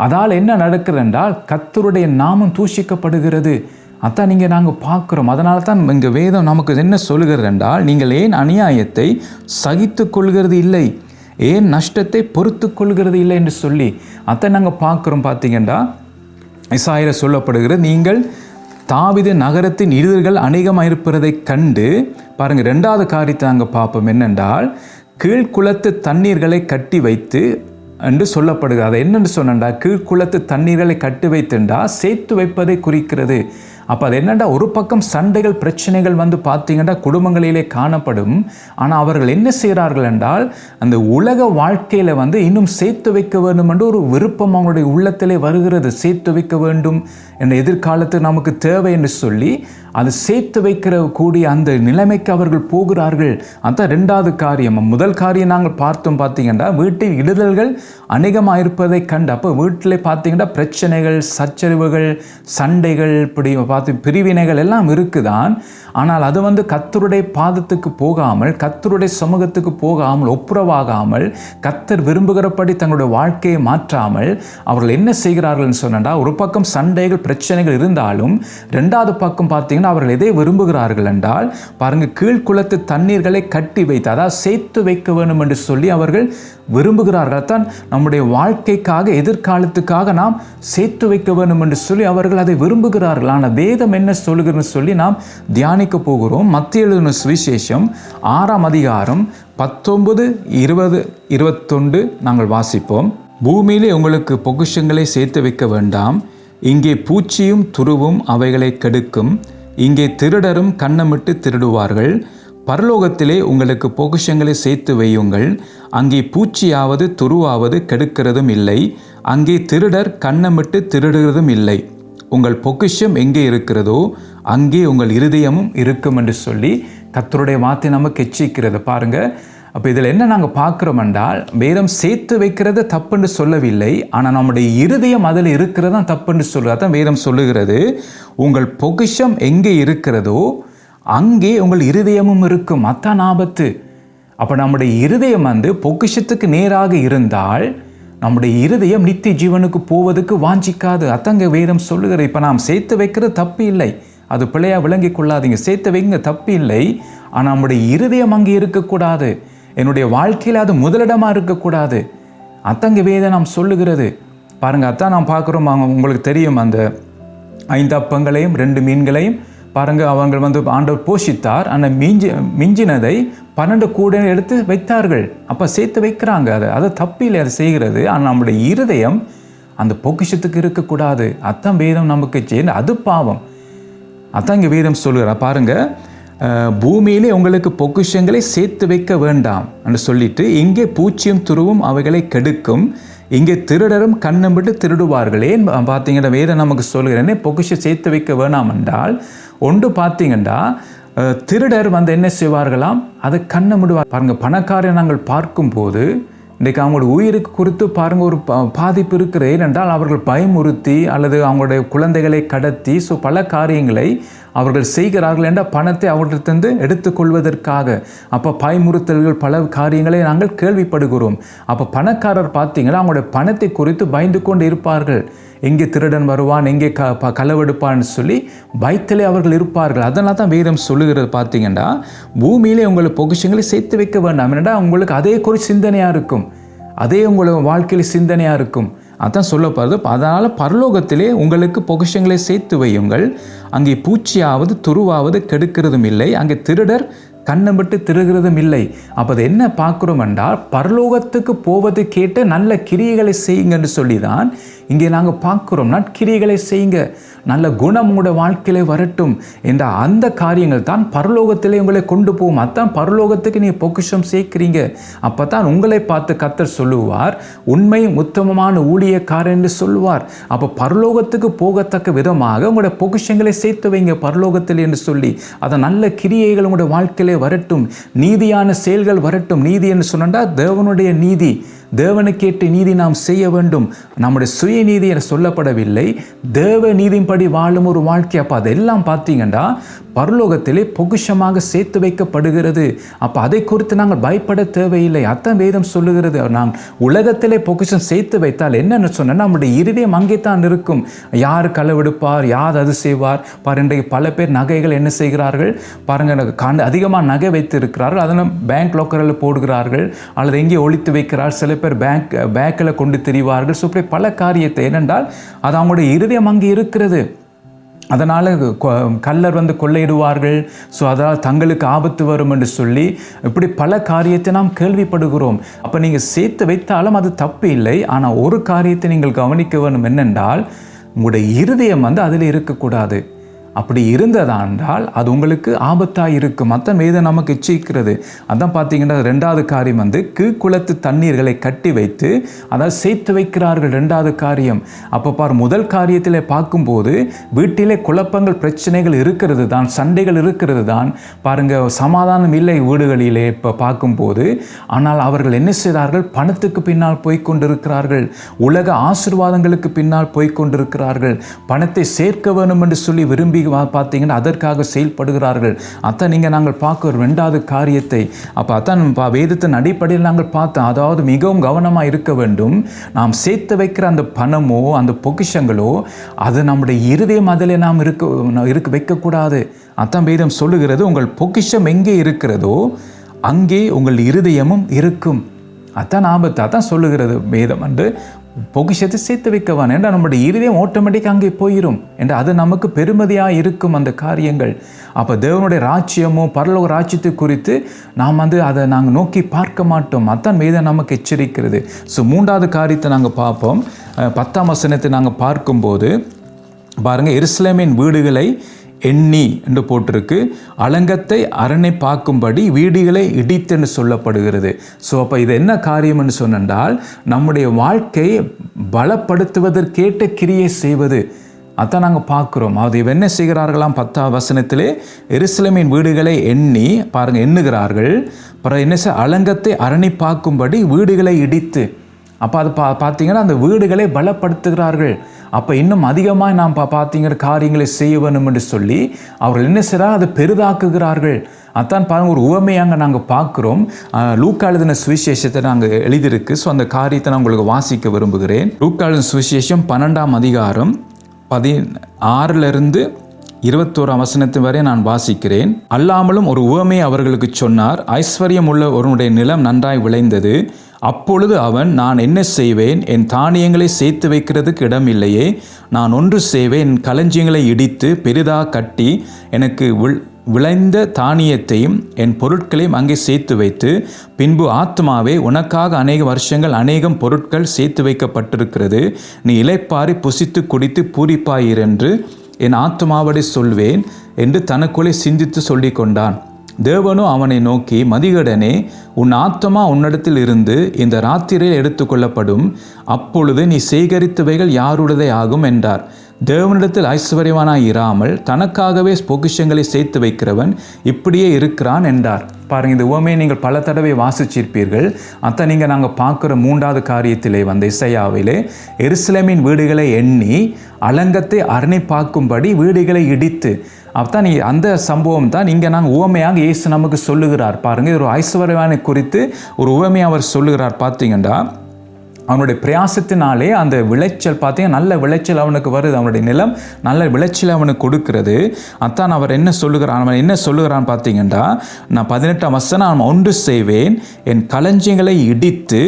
அதால் என்ன நடக்கிறது என்றால் கர்த்தருடைய நாமம் தூஷிக்கப்படுகிறது. அதான் நாங்கள் பார்க்குறோம். அதனால தான் இங்கே வேதம் நமக்கு என்ன சொல்லுகிறது என்றால் நீங்கள் ஏன் அநியாயத்தை சகித்து கொள்கிறது இல்லை, ஏன் நஷ்டத்தை பொறுத்து கொள்கிறது இல்லை என்று சொல்லி அதை நாங்கள் பார்க்குறோம். பார்த்தீங்கன்னா எசாயாவில் சொல்லப்படுகிறது, நீங்கள் தாவீது நகரத்தின் இருதல்கள் அநேகமாக இருப்பதை கண்டு பாருங்கள். 2வது காரியத்தை நாங்கள் பார்ப்போம் என்னென்றால் கீழ்குளத்து தண்ணீர்களை கட்டி வைத்து என்று சொல்லப்படுகிறது. அதை என்னென்று சொன்னா கீழ்குளத்து தண்ணீர்களை கட்டி வைத்துண்டா சேர்த்து வைப்பதை குறிக்கிறது. அப்போ அது என்னென்னா ஒரு பக்கம் சண்டைகள் பிரச்சனைகள் வந்து பார்த்தீங்கன்னா குடும்பங்களிலே காணப்படும். ஆனால் அவர்கள் என்ன செய்கிறார்கள் என்றால் அந்த உலக வாழ்க்கையில் வந்து இன்னும் சேர்த்து வைக்க வேண்டும் என்று ஒரு விருப்பம் அவங்களுடைய உள்ளத்திலே வருகிறது. சேர்த்து வைக்க வேண்டும் என்ற எதிர்காலத்தில் நமக்கு தேவை என்று சொல்லி அது சேர்த்து வைக்கிற கூடிய அந்த நிலைமைக்கு அவர்கள் போகிறார்கள். அதுதான் 2வது காரியம். முதல் காரியம் நாங்கள் பார்த்தோம் பார்த்தீங்கன்னா வீட்டில் இடுதல்கள் அநேகமாக இருப்பதை கண்டு அப்போ வீட்டில் பார்த்தீங்கன்னா பிரச்சனைகள் சச்சரிவுகள் சண்டைகள் இப்படி பார்த்து பிரிவினைகள் எல்லாம் இருக்குதான். ஆனால் அது வந்து கர்த்தருடைய பாதத்துக்கு போகாமல் கர்த்தருடைய சமூகத்துக்கு போகாமல் ஒப்புரவாகாமல் கர்த்தர் விரும்புகிறபடி தங்களுடைய வாழ்க்கையை மாற்றாமல் அவர்கள் என்ன செய்கிறார்கள் சொன்னா ஒரு பக்கம் சண்டைகள் பிரச்சனைகள் இருந்தாலும் 2வது பக்கம் பார்த்தீங்கன்னா அவர்கள் எதை விரும்புகிறார்கள் என்றால் பாருங்க கீழ்குளத்து தண்ணீர்களை கட்டி வைத்து அதாவது சேர்த்து வைக்க வேண்டும் என்று சொல்லி அவர்கள் விரும்புகிறார்கள். தான் நம்முடைய வாழ்க்கைக்காக எதிர்காலத்துக்காக நாம் சேர்த்து வைக்க வேண்டும் என்று சொல்லி அவர்கள் அதை விரும்புகிறார்கள். ஆனால் வேதம் என்ன சொல்லுகிறது சொல்லி நாம் தியானிக்க போகிறோம். மத்திய எழுதின சுவிசேஷம் 6ஆம் அதிகாரம் 19, 20, 21 நாங்கள் வாசிப்போம். பூமியிலே உங்களுக்கு பொக்கிஷங்களை சேர்த்து வைக்க வேண்டாம், இங்கே பூச்சியும் துருவும் அவைகளை கெடுக்கும், இங்கே திருடரும் கன்னமிட்டு திருடுவார்கள். பரலோகத்திலே உங்களுக்கு பொக்கிஷங்களை சேர்த்து வையுங்கள், அங்கே பூச்சியாவது துருவாவது கெடுக்கிறதும் இல்லை, அங்கே திருடர் கன்னமிட்டு திருடுகிறதும் இல்லை. உங்கள் பொக்கிஷம் எங்கே இருக்கிறதோ அங்கே உங்கள் இருதயமும் இருக்கும் என்று சொல்லி கர்த்தருடைய வார்த்தை நமக்கு எச்சரிக்கிறது. பாருங்க, அப்போ இதில் என்ன நாங்கள் பார்க்குறோம் என்றால் வேதம் சேர்த்து வைக்கிறது தப்புன்னு சொல்லவில்லை, ஆனால் நம்முடைய இருதயம் அதில் இருக்கிறதான் தப்புன்னு சொல்லுறது. அதான் வேதம் சொல்லுகிறது, உங்கள் பொக்கிஷம் எங்கே இருக்கிறதோ அங்கே உங்கள் இருதயமும் இருக்கும். அதான் ஆபத்து. அப்போ நம்முடைய இருதயம் வந்து பொக்கிஷத்துக்கு நேராக இருந்தால் நம்முடைய இருதயம் நித்திய ஜீவனுக்கு போவதுக்கு வாஞ்சிக்காது. அத்தங்க வேதம் சொல்லுகிற. இப்போ நாம் சேர்த்து வைக்கிறது தப்பு இல்லை, அது பிள்ளையாக விளங்கி கொள்ளாதீங்க. சேர்த்து வைங்க தப்பு இல்லை, ஆனால் நம்முடைய இருதயம் அங்கே இருக்கக்கூடாது, என்னுடைய வாழ்க்கையில் அது முதலிடமாக இருக்கக்கூடாது. அத்தங்க வேதம் நாம் சொல்லுகிறது. பாருங்கள், அதான் நாம் பார்க்குறோம். உங்களுக்கு தெரியும், அந்த 5 அப்பங்களையும் 2 மீன்களையும் பாருங்கள் அவங்க வந்து ஆண்டவர் போஷித்தார். ஆனால் மிஞ்சினதை 12 கூட எடுத்து வைத்தார்கள். அப்போ சேர்த்து வைக்கிறாங்க. அது தப்பில்லை, அதை செய்கிறது. ஆனால் நம்முடைய இருதயம் அந்த பொக்கிஷத்துக்கு இருக்கக்கூடாது. அதான் வேதம் நமக்கு செய்ய, அது பாவம். அதான் இங்கே வேதம் சொல்லுகிற. பாருங்கள், பூமியிலே உங்களுக்கு பொக்கிஷங்களை சேர்த்து வைக்க வேண்டாம் என்று சொல்லிட்டு இங்கே பூச்சியும் துருவும் அவைகளை கெடுக்கும், இங்கே திருடரும் கண்ணம்பிட்டு திருடுவார்கள். ஏன் பார்த்தீங்கன்னா வேதம் நமக்கு சொல்கிறேன்னே பொக்கிஷம் சேர்த்து வைக்க வேணாம் என்றால் ஒன்று பார்த்தீங்கன்னா திருடர் வந்து என்ன செய்வார்களாம், அதை கண்ணமிடுவார். பாருங்கள், பணக்காரை நாங்கள் பார்க்கும்போது இன்றைக்கு அவங்களோட உயிருக்கு குறித்து பாருங்கள் ஒரு பாதிப்பு இருக்கிற. ஏனென்றால் அவர்கள் பயமுறுத்தி அல்லது அவங்களுடைய குழந்தைகளை கடத்தி பல காரியங்களை அவர்கள் செய்கிறார்கள் என்ற பணத்தை அவர்களிடத்திலிருந்து எடுத்துக்கொள்வதற்காக. அப்போ பயமுறுத்தல்கள் பல காரியங்களை நாங்கள் கேள்விப்படுகிறோம். அப்போ பணக்காரர் பார்த்தீங்கன்னா அவங்களுடைய பணத்தை குறித்து பயந்து கொண்டு இருப்பார்கள். எங்கே திருடன் வருவான், எங்கே களவெடுப்பான்னு சொல்லி பயத்திலே அவர்கள் இருப்பார்கள். அதனால தான் வேதம் சொல்லுகிறது பார்த்தீங்கன்னா, பூமியிலே உங்களுக்கு பொக்கிஷங்களை சேர்த்து வைக்க வேண்டாம். என்னடா உங்களுக்கு அதே குறித்து சிந்தனையாக இருக்கும், அதே உங்களுக்கு வாழ்க்கையில் சிந்தனையாக இருக்கும். அதான் சொல்லப்படுது. அதனால் பரலோகத்திலே உங்களுக்கு பொக்கிஷங்களை சேர்த்து வையுங்கள், அங்கே பூச்சியாவது துருவாவது கெடுக்கிறதும் இல்லை, அங்கே திருடர் கண்ணை விட்டு திருகிறதும் இல்லை. அப்போ அது என்ன பார்க்குறோம் என்றால், பரலோகத்துக்கு போவது கேட்டு நல்ல கிரியைகளை செய்யுங்கன்னு சொல்லி தான் இங்கே நாங்கள் பார்க்குறோம். நற்கிரியைகளை செய்யுங்க, நல்ல குணம் உங்களுடைய வாழ்க்கையிலே வரட்டும் என்ற அந்த காரியங்கள் தான் பரலோகத்திலே உங்களை கொண்டு போகும். அதான் பரலோகத்துக்கு நீங்கள் பொக்கிஷம் சேர்க்கிறீங்க. அப்போ தான் உங்களை பார்த்து கர்த்தர் சொல்லுவார், உண்மை உத்தமமான ஊழியக்காரன் என்று சொல்லுவார். அப்போ பரலோகத்துக்கு போகத்தக்க விதமாக உங்களுடைய பொக்கிஷங்களை சேர்த்து வைங்க பரலோகத்தில் என்று சொல்லி, அதை நல்ல கிரியைகள் உங்களுடைய வாழ்க்கையிலே வரட்டும், நீதியான செயல்கள் வரட்டும். நீதி என்று சொன்னால் தேவனுடைய நீதி, தேவனுக்கேற்ற நீதி நாம் செய்ய வேண்டும். நம்முடைய சுயநீதி என சொல்லப்படவில்லை, தேவ நீதியின்படி வாழும் ஒரு வாழ்க்கை. அப்போ அதெல்லாம் பார்த்தீங்கன்னா பரலோகத்திலே பொக்கிஷமாக சேர்த்து வைக்கப்படுகிறது. அப்போ அதை குறித்து நாங்கள் பயப்பட தேவையில்லை. அதான் வேதம் சொல்லுகிறது. நாங்கள் உலகத்திலே பொக்கிஷம் சேர்த்து வைத்தால் என்னென்னு சொன்னால் நம்முடைய இருதயம் அங்கே தான் இருக்கும். யார் களவெடுப்பார், யார் அது செய்வார் பாரு. இன்றைக்கு பல பேர் நகைகள் என்ன செய்கிறார்கள் பாருங்கள், அதிகமாக நகை வைத்து இருக்கிறார்கள், அதனால் பேங்க் லாக்கரில் போடுகிறார்கள் அல்லது எங்கே ஒழித்து வைக்கிறார்கள். சில பேர் பேக்கில் கொண்டு திரிவார்கள். ஸோ இப்படி பல காரியத்தை, ஏனென்றால் அது அவங்களுடைய இருதயம் அங்கே இருக்கிறது. அதனால் கள்ளர் வந்து கொள்ளையிடுவார்கள். ஸோ அதனால் தங்களுக்கு ஆபத்து வரும் என்று சொல்லி இப்படி பல காரியத்தை நாம் கேள்விப்படுகிறோம். அப்போ நீங்கள் சேர்த்து வைத்தாலும் அது தப்பு இல்லை. ஆனால் ஒரு காரியத்தை நீங்கள் கவனிக்க வேண்டும், என்னென்றால் உங்களுடைய இருதயம் வந்து அதில் இருக்கக்கூடாது. அப்படி இருந்ததானால் அது உங்களுக்கு ஆபத்தாக இருக்கும். மற்ற வேதம் நமக்கு எச்சரிக்கிறது. அதான் பார்த்தீங்கன்னா ரெண்டாவது காரியம் வந்து கீழ்குளத்து தண்ணீர்களை கட்டி வைத்து அதாவது சேர்த்து வைக்கிறார்கள். ரெண்டாவது காரியம். அப்போ பார், முதல் காரியத்தில் பார்க்கும்போது வீட்டிலே குழப்பங்கள் பிரச்சனைகள் இருக்கிறது தான், சண்டைகள் இருக்கிறது தான் பாருங்கள், சமாதானம் இல்லை வீடுகளிலே இப்போ பார்க்கும்போது. ஆனால் அவர்கள் என்ன செய்தார்கள், பணத்துக்கு பின்னால் போய்கொண்டிருக்கிறார்கள், உலக ஆசீர்வாதங்களுக்கு பின்னால் போய்கொண்டிருக்கிறார்கள், பணத்தை சேர்க்க வேணும் என்று சொல்லி விரும்பி பார்த்தீங்கன்னா அதற்காக செயல்படுகிறார்கள். அதான் நீங்கள் நாங்கள் பார்க்க ரெண்டாவது காரியத்தை. அப்போ அதான் வேதத்தின் அடிப்படையில் நாங்கள் பார்த்தோம். அதாவது மிகவும் கவனமாக இருக்க வேண்டும். நாம் சேர்த்து வைக்கிற அந்த பணமோ அந்த பொக்கிஷங்களோ அது நம்முடைய இருதயம் அதில் நாம் இருக்க வைக்கக்கூடாது. அதான் வேதம் சொல்லுகிறது, உங்கள் பொக்கிஷம் எங்கே இருக்கிறதோ அங்கே உங்கள் இருதயமும் இருக்கும். அதான் ஆபத்து. அதான் சொல்லுகிறது வேதம் என்று பொக்கிஷத்தை சேர்த்து வைக்கவான் என்றால் நம்முடைய இருதயம் ஆட்டோமேட்டிக்காக அங்கே போயிடும் என்று அது நமக்கு பெருமதியாக இருக்கும் அந்த காரியங்கள். அப்போ தேவனுடைய ராஜ்யமோ பரலோக ராஜ்யத்தை குறித்து நாம் வந்து அதை நாங்கள் நோக்கி பார்க்க மாட்டோம். அதான் வேதம் நமக்கு எச்சரிக்கிறது. ஸோ மூன்றாவது காரியத்தை நாங்கள் பார்ப்போம். 10ஆம் வசனத்தை நாங்கள் பார்க்கும்போது பாருங்கள், எருசலேமின் வீடுகளை எண்ணி என்று போட்டிருக்கு, அலங்கத்தை அரணை பார்க்கும்படி வீடுகளை இடித்தென்று சொல்லப்படுகிறது. ஸோ அப்போ இது என்ன காரியம்னு சொன்னால், நம்முடைய வாழ்க்கையை பலப்படுத்துவதற்கேற்ற கிரியை செய்வது. அதான் நாங்கள் பார்க்குறோம். அது என்ன செய்கிறார்களாம், 10ஆம் வசனத்திலே எருசலேமின் வீடுகளை எண்ணி பாருங்கள் எண்ணுகிறார்கள். அப்புறம் என்ன அலங்கத்தை அரணை பார்க்கும்படி வீடுகளை இடித்து. அப்போ அது பார்த்தீங்கன்னா அந்த வீடுகளை பலப்படுத்துகிறார்கள். அப்போ இன்னும் அதிகமாக நாம் பார்த்தீங்கன்னா காரியங்களை செய்ய வேணும் என்று சொல்லி அவர்கள் என்ன செய்கிறார், அதை பெரிதாக்குகிறார்கள். அதான் பாருங்கள், ஒரு உவமையாக நாங்கள் பார்க்குறோம். லூக்கா எழுதின சுவிசேஷத்தை நாங்கள் எழுதியிருக்கு. ஸோ அந்த காரியத்தை நான் உங்களுக்கு வாசிக்க விரும்புகிறேன். லூக்கா எழுதின சுவிசேஷம் 12ஆம் அதிகாரம் 16 21 வசனத்து வரை நான் வாசிக்கிறேன். அல்லாமலும் ஒரு உவமையை அவர்களுக்கு சொன்னார். ஐஸ்வர்யம் உள்ள ஒருவனுடைய நிலம் நன்றாய் விளைந்தது. அப்பொழுது அவன், நான் என்ன செய்வேன், என் தானியங்களை சேர்த்து வைக்கிறதுக்கு இடம் இல்லையே, நான் ஒன்று செய்வேன், என் களஞ்சியங்களை இடித்து பெரிதாக கட்டி எனக்கு விளைந்த தானியத்தையும் என் பொருட்களையும் அங்கே சேர்த்து வைத்து, பின்பு ஆத்மாவே, உனக்காக அநேக வருஷங்கள் அநேகம் பொருட்கள் சேர்த்து வைக்கப்பட்டிருக்கிறது, நீ இளைப்பாரி புசித்து குடித்து பூரிப்பாயிரென்று என் ஆத்மாவடி சொல்வேன் என்று தனக்குள்ளே சிந்தித்து சொல்லி கொண்டான். தேவனோ அவனை நோக்கி, மதிகடனே, உன் ஆத்மா உன்னிடத்தில் இருந்து இந்த ராத்திரியில் எடுத்துக்கொள்ளப்படும், அப்பொழுது நீ சேகரித்தவைகள் யாருடையதே ஆகும் என்றார். தேவனிடத்தில் ஐஸ்வர்யவானாய் இராமல் தனக்காகவே பொக்கிஷங்களை சேர்த்து வைக்கிறவன் இப்படியே இருக்கிறான் என்றார். பாருங்கள், இந்த உவமையை நீங்கள் பல தடவை வாசிச்சிருப்பீர்கள். அத்தை நீங்கள் நாங்கள் பார்க்குற மூன்றாவது காரியத்திலே வந்த இசையாவிலே எருசலேமின் வீடுகளை எண்ணி அலங்கத்தை அரணை பார்க்கும்படி வீடுகளை இடித்து. அப்பதான் அந்த சம்பவம் தான் இங்கே நாங்கள் உவமையாக இயேசு நமக்கு சொல்லுகிறார். பாருங்கள், ஒரு ஐஸ்வர்யவானை குறித்து ஒரு உவமையை அவர் சொல்லுகிறார். பார்த்தீங்கன்னா அவனுடைய பிரயாசத்தினாலே அந்த விளைச்சல் பார்த்தீங்கன்னா நல்ல விளைச்சல் அவனுக்கு வருது. அவனுடைய நிலம் நல்ல விளைச்சல் அவனுக்கு கொடுக்கிறது. அதான் அவர் என்ன சொல்லுகிறான், அவன் என்ன சொல்லுகிறான் பார்த்தீங்கன்னா, நான் 18ஆம் வசனம், நான் ஒன்று செய்வேன், என் களஞ்சியங்களை இடித்து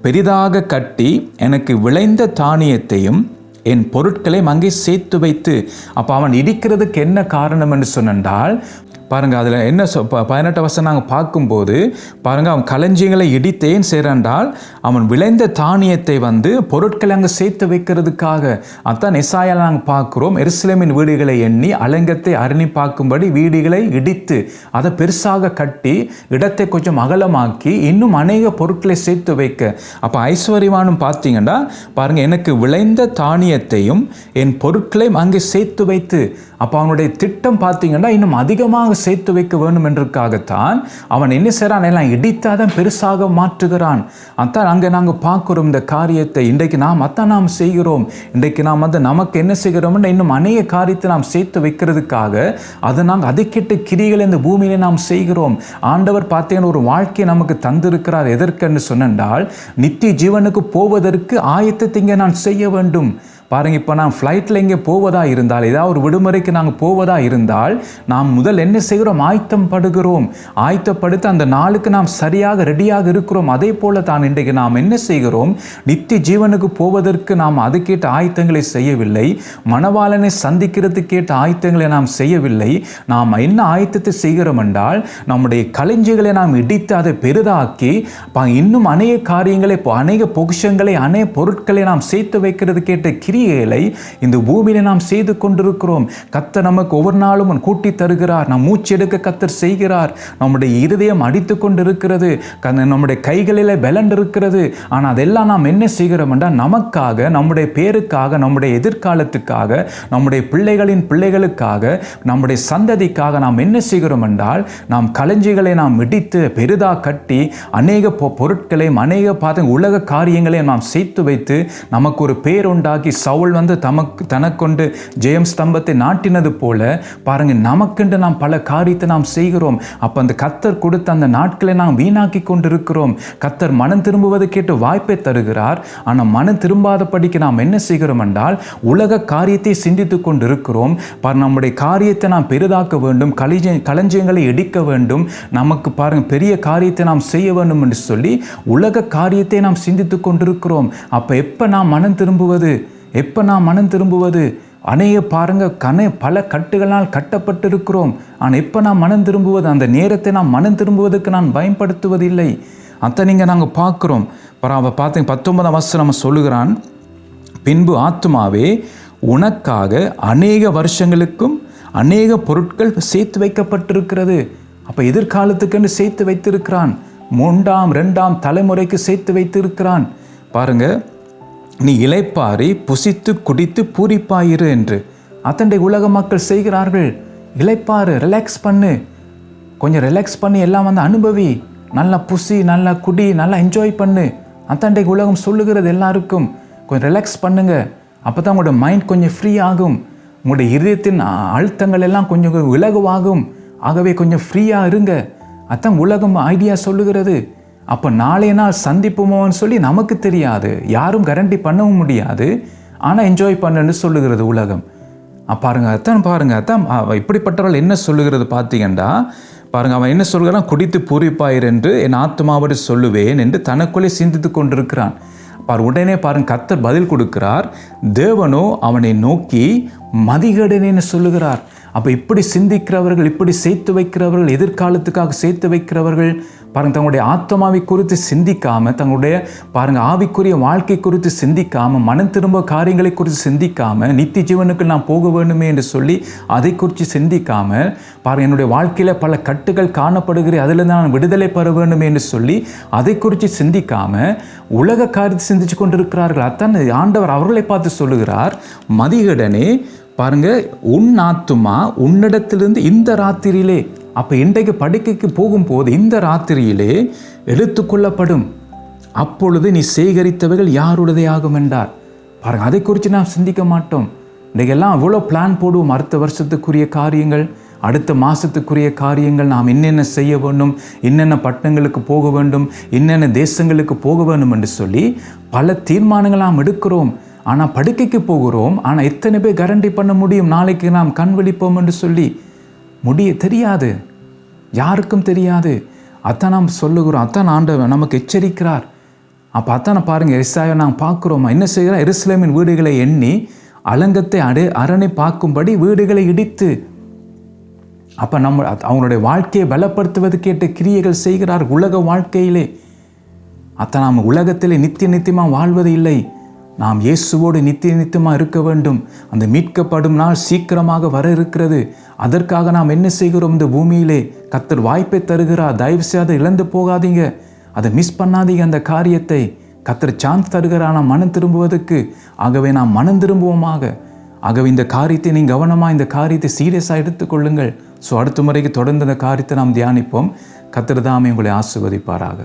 பெரிதாக கட்டி எனக்கு விளைந்த தானியத்தையும் என் பொருட்களையும் அங்கே சேர்த்து வைத்து. அப்போ அவன் இடிக்கிறதுக்கு என்ன காரணம் என்று சொன்னால், பாருங்கள் அதில் என்ன 18 வருஷம் நாங்கள் பார்க்கும்போது பாருங்கள், அவன் களஞ்சியங்களை இடித்தேன் செய்கிறால் அவன் விளைந்த தானியத்தை பொருட்களை அங்கே சேர்த்து வைக்கிறதுக்காக. அதான் எசாயால நாங்கள் பார்க்குறோம், எருசலேமின் வீடுகளை எண்ணி அலங்கத்தை அரணி பார்க்கும்படி வீடுகளை இடித்து அதை பெருசாக கட்டி இடத்தை கொஞ்சம் அகலமாக்கி இன்னும் அநேக பொருட்களை சேர்த்து வைக்க. அப்போ ஐஸ்வர்யவானும் பார்த்தீங்கன்னா பாருங்கள், எனக்கு விளைந்த தானியத்தையும் என் பொருட்களையும் அங்கே சேர்த்து வைத்து. அப்போ அவனுடைய திட்டம் பார்த்தீங்கன்னா இன்னும் அதிகமாக சேர்த்து வைக்க வேண்டும் என்றுக்காகத்தான் அவன் என்ன செய்கிறான், எல்லாம் இடித்தாதான் பெருசாக மாற்றுகிறான். அதான் அங்கே நாங்கள் பார்க்குறோம் இந்த காரியத்தை. இன்றைக்கு நாம் செய்கிறோம். இன்றைக்கு நாம் நமக்கு என்ன செய்கிறோம்னா இன்னும் அநேக காரியத்தை நாம் சேர்த்து வைக்கிறதுக்காக அதை நாங்கள் அதிக்கிட்ட கிரிகளை இந்த பூமியிலே நாம் செய்கிறோம். ஆண்டவர் பார்த்தீங்கன்னா ஒரு வாழ்க்கையை நமக்கு தந்திருக்கிறார். எதற்கென்று சொன்னால், நித்திய ஜீவனுக்கு போவதற்கு ஆயத்தத்தை இங்கே நான் செய்ய வேண்டும். பாருங்கள், இப்போ நான் ஃப்ளைட்டில் எங்கே போவதா இருந்தால், ஏதாவது ஒரு விடுமுறைக்கு நாங்கள் போவதா இருந்தால் நாம் முதல் என்ன செய்கிறோம், ஆயத்தம் படுகிறோம். ஆயத்தப்படுத்த அந்த நாளுக்கு நாம் சரியாக ரெடியாக இருக்கிறோம். அதே போல தான் இன்றைக்கு நாம் என்ன செய்கிறோம், நித்திய ஜீவனுக்கு போவதற்கு நாம் அதுக்கேற்ற ஆயத்தங்களை செய்யவில்லை. மணவாளனை சந்திக்கிறதுக்கேற்ற ஆயத்தங்களை நாம் செய்யவில்லை. நாம் என்ன ஆயத்தத்தை செய்கிறோம் என்றால், நம்முடைய களஞ்சியங்களை நாம் இடித்து அதை பெரிதாக்கி இன்னும் அநேக காரியங்களை, அநேக பொக்கிஷங்களை, அநேக பொருட்களை நாம் சேர்த்து வைக்கிறதுக்கேற்ற கிரியைகளை இந்த பூமியில நாம் செய்து கொண்டிருக்கிறோம். கர்த்தர் நமக்கு ஒவ்வொரு நாளும் கூட்டி தருகிறார். நாம் மூச்சு எடுக்க கர்த்தர் செய்கிறார். நம்முடைய இருதயம் அடித்து கொண்டிருக்கிறது, நம்முடைய கைகளில் பலன் இருக்கிறது. ஆனால் அதெல்லாம் நாம் என்ன செய்கிறோம் என்றால், நமக்காக, நம்முடைய பேருக்காக, நம்முடைய எதிர்காலத்துக்காக, நம்முடைய பிள்ளைகளின் பிள்ளைகளுக்காக, நம்முடைய சந்ததிக்காக நாம் என்ன செய்கிறோம் என்றால், நாம் களஞ்சிகளை நாம் இடித்து பெரிதாக கட்டி அநேக பொருட்களையும் அநேக உலக காரியங்களையும் நாம் சேர்த்து வைத்து நமக்கு ஒரு பேர் உண்டாக்கி, சவுல் தனக்கொண்டு ஜெயம் ஸ்தம்பத்தை நாட்டினது போல பாருங்கள், நமக்கென்று நாம் பல காரியத்தை நாம் செய்கிறோம். அப்போ அந்த கர்த்தர் கொடுத்த அந்த நாட்களை நாம் வீணாக்கி கொண்டிருக்கிறோம். கர்த்தர் மனம் திரும்புவது கேட்டு வாய்ப்பை தருகிறார். ஆனால் மனம் திரும்பாதபடிக்கு நாம் என்ன செய்கிறோம் என்றால், உலக காரியத்தை சிந்தித்து கொண்டிருக்கிறோம். நம்முடைய காரியத்தை நாம் பெரிதாக்க வேண்டும், களஞ்சியங்களை இடிக்க வேண்டும், நமக்கு பாருங்கள் பெரிய காரியத்தை நாம் செய்ய வேண்டும் என்று சொல்லி உலக காரியத்தை நாம் சிந்தித்து கொண்டிருக்கிறோம். அப்போ எப்போ நாம் மனம் திரும்புவது, எப்போ நாம் மனம் திரும்புவது? அநேக பாருங்கள் பல கட்டுகளால் கட்டப்பட்டிருக்கிறோம். ஆனால் எப்போ நாம் மனம் திரும்புவது? அந்த நேரத்தை நாம் மனம் திரும்புவதற்கு நான் பயன்படுத்துவதில்லை. அத்தை நீங்கள் நாங்கள் பார்க்குறோம். பார்த்தீங்க 19ஆம் வசனம் நம்ம சொல்லுகிறான், பின்பு ஆத்துமாவே உனக்காக அநேக வருஷங்களுக்கும் அநேக பொருட்கள் சேர்த்து வைக்கப்பட்டிருக்கிறது. அப்போ எதிர்காலத்துக்கு சேர்த்து வைத்திருக்கிறான். 3ஆம் 2ஆம் தலைமுறைக்கு சேர்த்து வைத்திருக்கிறான். பாருங்க, நீ இளைப்பாரி புசித்து குடித்து பூரிப்பாயிரு என்று அத்தண்டை உலக மக்கள் செய்கிறார்கள். இளைப்பாரு, ரிலாக்ஸ் பண்ணு, கொஞ்சம் ரிலாக்ஸ் பண்ணி எல்லாம் அனுபவி, நல்லா புசி, நல்லா குடி, நல்லா என்ஜாய் பண்ணு. அத்தண்டை உலகம் சொல்லுகிறது எல்லாருக்கும். கொஞ்சம் ரிலாக்ஸ் பண்ணுங்க, அப்போ தான் உங்களோட மைண்ட் கொஞ்சம் ஃப்ரீ ஆகும், உங்களுடைய இதயத்தின் அழுத்தங்கள் எல்லாம் கொஞ்சம் விலகுவாகும். ஆகவே கொஞ்சம் ஃப்ரீயாக இருங்க. அதான் உலகம் ஐடியா சொல்லுகிறது. அப்போ நாளைய நாள் சந்திப்போமோன்னு சொல்லி நமக்கு தெரியாது, யாரும் கேரண்டி பண்ணவும் முடியாது. ஆனால் என்ஜாய் பண்ணுன்னு சொல்லுகிறது உலகம். அதான் இப்படிப்பட்டவர்கள் என்ன சொல்லுகிறது பார்த்தீங்கன்னா, பாருங்கள், அவன் என்ன சொல்கிறான், குடித்து பூரிப்பாயிரு என்று என் ஆத்மாவோடு சொல்லுவேன் என்று தனக்குள்ளே சிந்தித்து கொண்டிருக்கிறான். உடனே பாருங்க, கர்த்தர் பதில் கொடுக்கிறார். தேவனோ அவனை நோக்கி மதிகேடனேன்னு சொல்லுகிறார். அப்போ இப்படி சிந்திக்கிறவர்கள், இப்படி சேர்த்து வைக்கிறவர்கள், எதிர்காலத்துக்காக சேர்த்து வைக்கிறவர்கள் பாருங்கள், தங்களுடைய ஆத்மாவை குறித்து சிந்திக்காமல், தங்களுடைய பாருங்கள் ஆவிக்குரிய வாழ்க்கை குறித்து சிந்திக்காமல், மனம் திரும்ப காரியங்களை குறித்து சிந்திக்காமல், நித்திய ஜீவனுக்கு நான் போக வேண்டுமே என்று சொல்லி அதை குறித்து சிந்திக்காமல், பாருங்கள் என்னுடைய வாழ்க்கையில் பல கட்டுகள் காணப்படுகிறேன், அதில் நான் விடுதலை பெற வேண்டுமே என்று சொல்லி அதை குறித்து சிந்திக்காமல் உலக காரியத்தை சிந்திச்சு கொண்டிருக்கிறார்கள். அதான் ஆண்டவர் அவர்களை பார்த்து சொல்லுகிறார், மதிகேடனே, பாருங்க, உன் ஆத்துமா உன்னிடத்திலிருந்து இந்த ராத்திரியிலே, அப்போ இன்றைக்கு படுக்கைக்கு போகும்போது இந்த ராத்திரியிலே எடுத்துக்கொள்ளப்படும், அப்பொழுது நீ சேகரித்தவைகள் யாருடையது ஆகும் என்றார். பாருங்க, அதை குறித்து நாம் சிந்திக்க மாட்டோம். இன்றைக்கெல்லாம் அவ்வளோ பிளான் போடுவோம். அடுத்த வருஷத்துக்குரிய காரியங்கள், அடுத்த மாதத்துக்குரிய காரியங்கள், நாம் என்னென்ன செய்ய வேண்டும், என்னென்ன பட்டணங்களுக்கு போக வேண்டும், என்னென்ன தேசங்களுக்கு போக வேண்டும் என்று சொல்லி பல தீர்மானங்கள் நாம் எடுக்கிறோம். ஆனால் படுக்கைக்கு போகிறோம். ஆனால் எத்தனை பேர் கேரண்டி பண்ண முடியும் நாளைக்கு நாம் கண் விழிப்போம் என்று சொல்லி? தெரியாது, யாருக்கும் தெரியாது. அதான் நாம் சொல்லுகிறோம், அதான் ஆண்டவர் நமக்கு எச்சரிக்கிறார். அப்போ அத்தான பாருங்கள், எஸ்ஐயா நாம் பார்க்குறோமா என்ன செய்கிறார்? எருசலேமின் வீடுகளை எண்ணி அலங்கத்தை அரணை பார்க்கும்படி வீடுகளை இடித்து, அப்போ அவங்களுடைய வாழ்க்கையை பலப்படுத்துவதற்கேற்ற கிரியைகள் செய்கிறார் உலக வாழ்க்கையிலே. அத்தான் நாம் உலகத்திலே நித்தியமாக வாழ்வது இல்லை. நாம் இயேசுவோடு நித்தியமாக இருக்க வேண்டும். அந்த மீட்கப்படும் நாள் சீக்கிரமாக வர இருக்கிறது. அதற்காக நாம் என்ன செய்கிறோம்? இந்த பூமியிலே கர்த்தர் வாய்ப்பை தருகிறார். தயவு செய்து இழந்து போகாதீங்க, அதை மிஸ் பண்ணாதீங்க. அந்த காரியத்தை கர்த்தர் சான்ஸ் தருகிறார் நாம் மனம் திரும்புவதற்கு. ஆகவே நாம் மனம் திரும்புவோமாக. ஆகவே இந்த காரியத்தை நீங்கள் கவனமாக இந்த காரியத்தை சீரியஸாக எடுத்துக்கொள்ளுங்கள். ஸோ அடுத்த முறைக்கு தொடர்ந்து இந்த காரியத்தை நாம் தியானிப்போம். கர்த்தர் தாமே உங்களை ஆசீர்வதிப்பாராக.